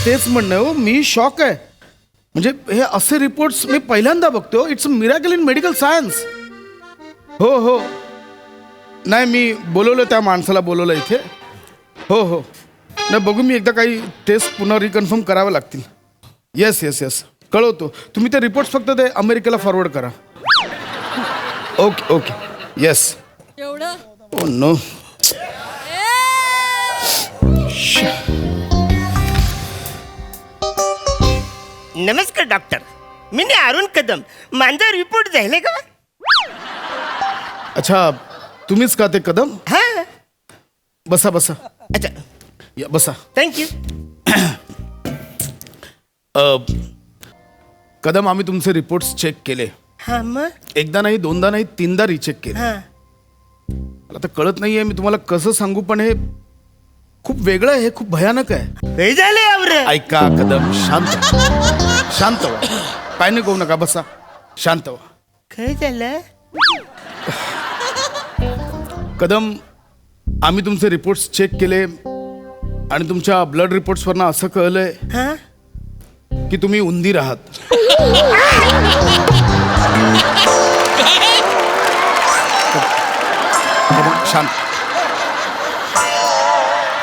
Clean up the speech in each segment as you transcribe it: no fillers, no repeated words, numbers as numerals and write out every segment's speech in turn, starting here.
तेच म्हणणं हो, मी शॉक आहे. म्हणजे हे असे रिपोर्ट्स मी पहिल्यांदा बघतो. It's a miracle in medical science. हो हो, नाही मी बोलवलं, त्या माणसाला बोलवलं इथे. हो हो, नाही बघू, मी एकदा काही टेस्ट पुन्हा रिकन्फर्म करावं लागतील. येस येस येस, कळवतो. तुम्ही ते रिपोर्ट्स फक्त ते अमेरिकेला फॉरवर्ड करा. Okay okay, yes. एवढं ओ नो. नमस्कार डॉक्टर, मी अरुण कदम. माझा रिपोर्ट झाले का? अच्छा, तुम्हीच का ते कदम? हा. बसा बसा. अच्छा, या बसा. थँक्यू. कदम, आम्ही तुमचे रिपोर्ट्स चेक केले. हा मग? एकदा नाही, दोनदा नाही, तीनदा रिचेक केले. हा. मला तर कळत नाहीये मी तुम्हाला कसं सांगू, पण हे खूप वेगळं आहे, हे खूप भयानक आहे. हे झाले आवरं. ऐका कदम, शांत व्हा. पॅनिक होऊ नका, बसा, शांत व्हा. काय झालं? कदम, आम्ही तुमचे रिपोर्ट्स चेक केले आणि तुमच्या ब्लड रिपोर्ट्सवरनं असं कळलंय हा. की तुम्ही उंदीर आहात. कदम शांत.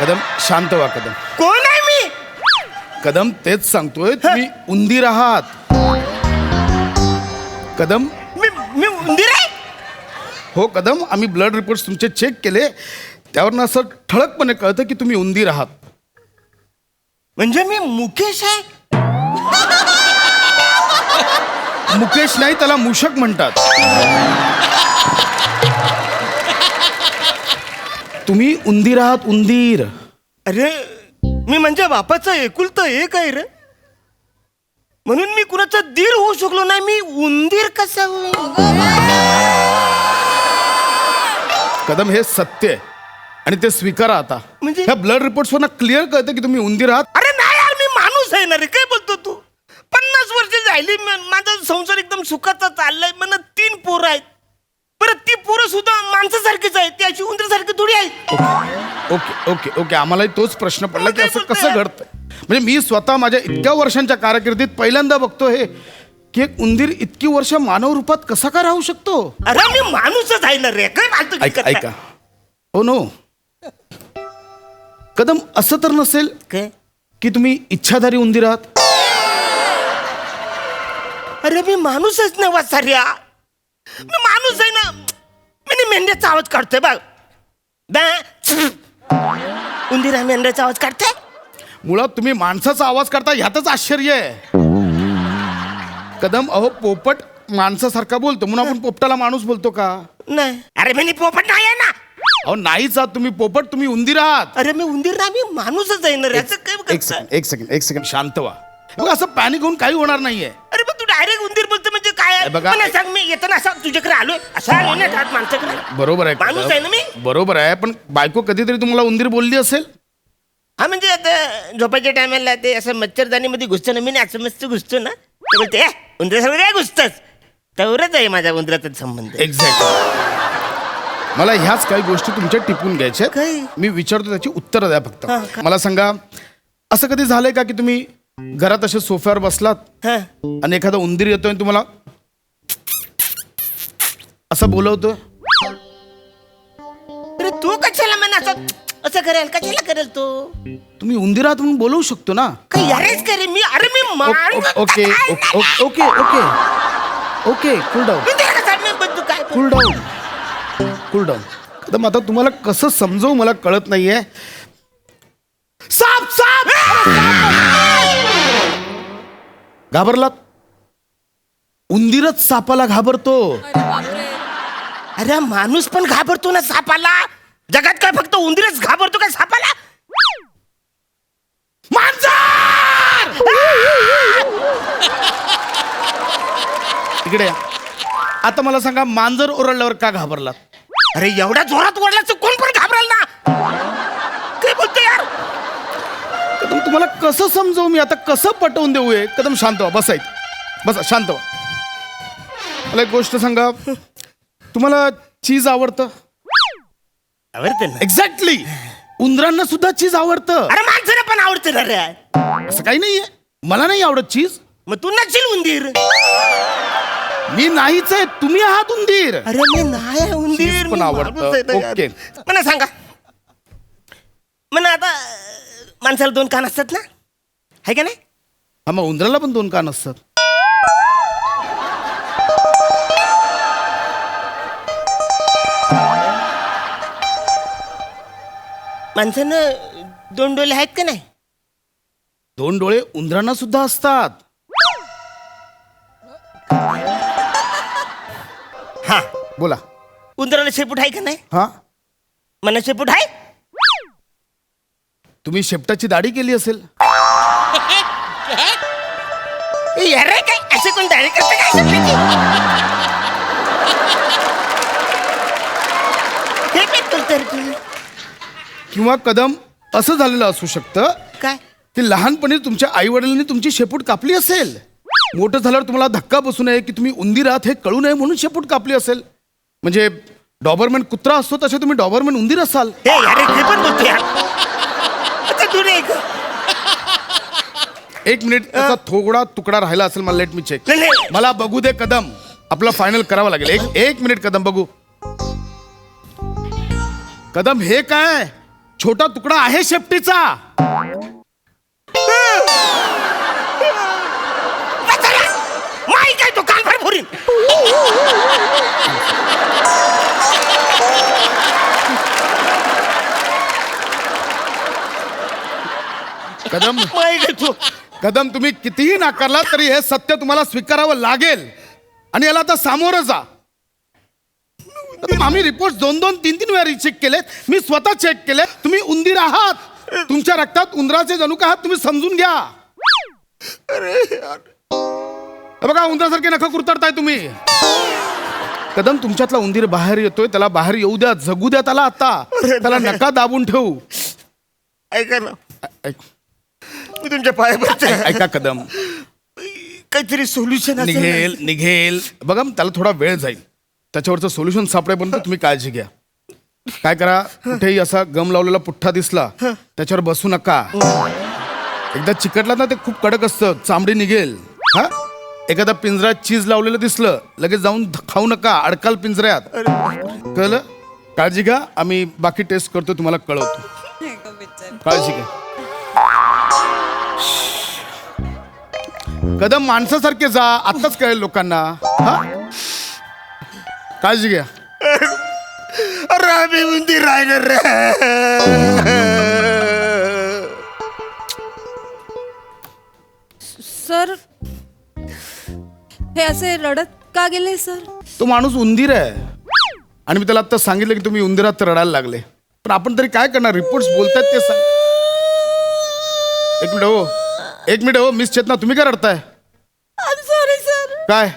कदम शांत व्हा. कदम, कोण आहे मी? कदम तेच सांगतोय, तुम्ही उंदीर आहात. कदम, मी उंदीर आहे? हो कदम, आम्ही ब्लड रिपोर्ट्स तुमचे चेक केले, त्यावरनं असं ठळकपणे कळतं की तुम्ही उंदीर आहात. म्हणजे मी मुकेश आहे? मुकेश नाही, त्याला मूषक म्हणतात. तुम्ही उंदीर आहात, उंदीर. अरे, मी म्हणजे बापाचा एकुलता एक आहे रे, म्हणून मी कुणाचा दीर होऊ शकलो नाही. मी उंदीर कसा होईल? कदम, हे सत्य आहे आणि ते स्वीकारा आता. म्हणजे? ह्या ब्लड रिपोर्ट्सवरनं क्लिअर कळतं की तुम्ही उंदीर आहात. अरे नाही यार, मी माणूस आहे ना रे. काय बोलतो तू? 50 वर्ष झाली, माझा संसार एकदम सुखाचा चाललाय. मला 3 पोरं आहेत. परत ती पोरं सुद्धा माणसासारखीच आहेत, ती अशी उंदरासारखी थोडी आहेत. ओके ओके ओके, आम्हालाही तोच प्रश्न पडला की असं कसं घडतं. म्हणजे मी स्वतः माझ्या इतक्या वर्षांच्या कारकिर्दीत पहिल्यांदा बघतो हे की एक उंदीर इतकी वर्ष मानव रूपात कसा काय राहू शकतो. अरे मी माणूसच आहे ना रे. काय फालतू ऐका ऐका, हो नो कदम, असं तर नसेल काय? की तुम्ही इच्छाधारी उंदीर आहात? अरे मी माणूसच ना वासाऱ्या. मी माणूस आहे ना. मी मेंढ्याचा आवाज काढतोय बघ. उंदीर मेंढ्याचा आवाज काढतोय. मुळात तुम्ही माणसाचा आवाज करता ह्यातच आश्चर्य आहे. कदम, अहो पोपट माणसासारखा बोलतो म्हणून आपण पोपटाला माणूस बोलतो का? नाही. अरे मी पोपट नाही आहे ना. अहो नाहीच आहात तुम्ही पोपट, तुम्ही उंदीर आहात. अरे मी उंदीर ना, मी माणूसच आहे ना रे. असं काय एक करताय? सेकंड एक सेकंड एक सेकंड, शांत व्हा. बघा, असं पॅनिक होऊन काही होणार नाहीये. अरे पण तू डायरेक्ट उंदीर बोलतो म्हणजे काय आहे? बघा, मला सांग, मी येताना असा तुझ्याकडे आलोय, असा आलो ना घरात माणसाकडे. बरोबर आहे माणूस आहे ना मी. बरोबर आहे, पण बायको कधीतरी तुम्हाला उंदीर बोलली असेल. हा म्हणजे आता झोपायच्या टायमाला ते असं मच्छरदानीमध्ये घुसतो ना, मी असं मस्त घुसतो ना, ते बोलते उंदरासमोर काय घुसतस. तेवढंच आहे माझा उंदराचा संबंध. एक्झॅक्टली. मला ह्याच काही गोष्टी तुमच्या टिपून घ्यायच्या काय? आहेत. मी विचारतो, त्याची उत्तरं द्या फक्त. हा, काय? मला सांगा, असं कधी झालंय का की तुम्ही घरात असे सोफ्यावर बसलात हा. आणि एखादा उंदीर येतोय आणि तुम्हाला असं बोलवतो? अरे तू कशाला म्हणा असं करेल? कशाला करेल तू? तुम्ही उंदीर आहात म्हणून बोलवू शकतो ना. काय यारेच करे मी? अरे मी माणूस. Okay okay okay okay okay, cool down उंदीर कसा मी बघतो काय? Cool down cool down. Kadam, आता तुम्हाला कसं समजवू मला कळत नाहीये. साप साप, घाबरलात? उंदीरच सापाला घाबरतो. अरे बापरे. अरे माणूस पण घाबरतो ना सापाला. जगात काय फक्त उंदीरच घाबरतो काय सापाला? मांजर! इकडे या. आता मला सांगा, मांजर ओरडल्यावर का घाबरलात? अरे एवढ्या जोरात ओरडला कोण पण घाबरेल ना. काय बोलतो यार? कदम, तुम्हाला कसं समजवू मी आता, कसं पटवून देऊ हे? कदम शांत व्हा, बसा इथे. बसा, शांत व्हा. मला एक गोष्ट सांगा, तुम्हाला चीज आवडतं? आवडतं ना. एक्झॅक्टली. उंदरांना सुद्धा चीज आवडतं. अरे माणसाला पण आवडते ना रे. असं काही नाहीये, मला नाही आवडत चीज. मग तू नशील उंदीर. मी नाहीच आहे, तुम्ही आहात उंदीर. अरे मी नाही उंदीर, चीज पण मी आवडतं. माणूस आहे ना यार. ओके. मला सांगा, म्हणा आता माणसाला 2 कान असतात ना, आहे का नाही? हा, मग उंदराला पण 2 कान असतात. माणसानं 2 डोळे आहेत का नाही? 2 डोळे उंदरांना सुद्धा असतात. हा, बोला. उंदराला शेपूट आहे का नाही? हा, म्हणा शेपूट आहे. तुम्ही शेपटाची दाढी केली असेल. अरे काय असे कोण दाढी करते काय शेपटाची? हे काय करतो रे तू? किंवा कदम असं झालेलं असू शकतं काय? की लहानपणी तुमच्या आई वडिलांनी तुमची शेपूट कापली असेल. मोठं झाल्यावर तुम्हाला धक्का बसू नये की तुम्ही उंदीर आहात हे कळू नये म्हणून शेपूट कापली असेल. म्हणजे डॉबरमॅन कुत्रा असतो तसे तुम्ही डॉबरमॅन उंदीर असाल. हे अरे ते पण बोलतो यार. आता तू रे एक. 1 मिनिट, त्याचा थोडा तुकडा राहिला असेल. मला लेट मी चेक. नाही, नाही. मला बघू दे कदम, आपला फायनल करावा लागेल. एक मिनिट कदम, बघू. कदम हे काय छोटा तुकडा आहे शेपटीचा. माई काय तो कान भर भोरीन. कदम माई काय तू. कदम तुम्ही कितीही नाकारला तरी हे सत्य तुम्हाला स्वीकारावं लागेल आणि याला आता सामोरं जा. आता आम्ही रिपोर्ट 2-2, 3-3 वेळा रिचेक केलेत. मी स्वतः चेक केले. तुम्ही उंदीर आहात. तुमच्या रक्तात उंदराचे जनुक आहात. तुम्ही समजून घ्या. हे बघा, उंदरासारखे नखं कुरतडताय तुम्ही. कदम तुमच्यातला उंदीर बाहेर येतोय. त्याला बाहेर येऊ द्या, जगू द्या त्याला. आता त्याला नका दाबून ठेवू. ऐका ना, ऐक, मी तुमच्या पाया पडते. ऐका कदम, काहीतरी सोल्युशन निघेल. बघा, त्याला थोडा वेळ जाईल. त्याच्यावरचं सोल्युशन सापडेपर्यंत तुम्ही काळजी घ्या. काय करा, कुठेही असा गम लावलेला पुठ्ठा दिसला त्याच्यावर बसू नका. एकदा चिकटला ना ते खूप कडक असतं, चामडी निघेल. हा, एखादा पिंजऱ्यात चीज लावलेलं दिसलं लगेच जाऊन खाऊ नका, अडकाल पिंजऱ्यात. कळलं? काळजी घ्या. आम्ही बाकी टेस्ट करतो, तुम्हाला कळवतो. काळजी घ्या. कदम माणसासारखे जा, आत्ताच कळेल लोकांना. हा, काळजी घ्या. अरे आम्ही उंदीर राहिलं रे. सर, हे असे रडत का गेले सर? तो माणूस उंदीर आहे आणि मी त्याला आता सांगितलं की तुम्ही उंदीरात रडायला लागले. पण आपण तरी काय करणार, रिपोर्ट्स बोलतायत ते सांग. एक मिनिट हो मिस चेतना, तुम्ही काय रडताय? I am sorry sir. काय?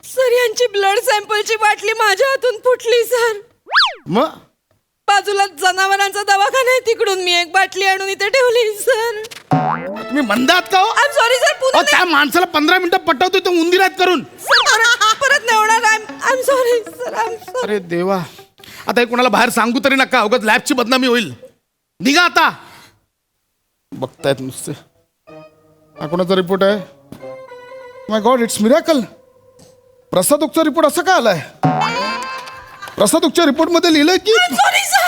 सर, यांची ब्लड सॅम्पलची बाटली माझ्या हातून फुटली सर. मग बाजूला जनावरांचा दवाखाना आहे, तिकडून मी एक बाटली आणून इथे ठेवली सर. तुम्ही मंदात का हो? I am sorry sir. पुन्हा अहो, त्या माणसाला 15 मिनिटं पटवतोय तो उंदीरात करून. परत नाही होणार. I am sorry sir. I am sorry. अरे देवा, आता हे कोणाला बाहेर सांगू तरी नका, उगाच लॅबची बदनामी होईल. निघा आता. बघतायत नुसते. हा कोणाचा रिपोर्ट आहे? माय गॉड, इट्स मिरॅकल. प्रसाद ओकचा रिपोर्ट असं का आलाय? प्रसाद ओकच्या रिपोर्ट मध्ये लिहिलंय की सॉरी सर.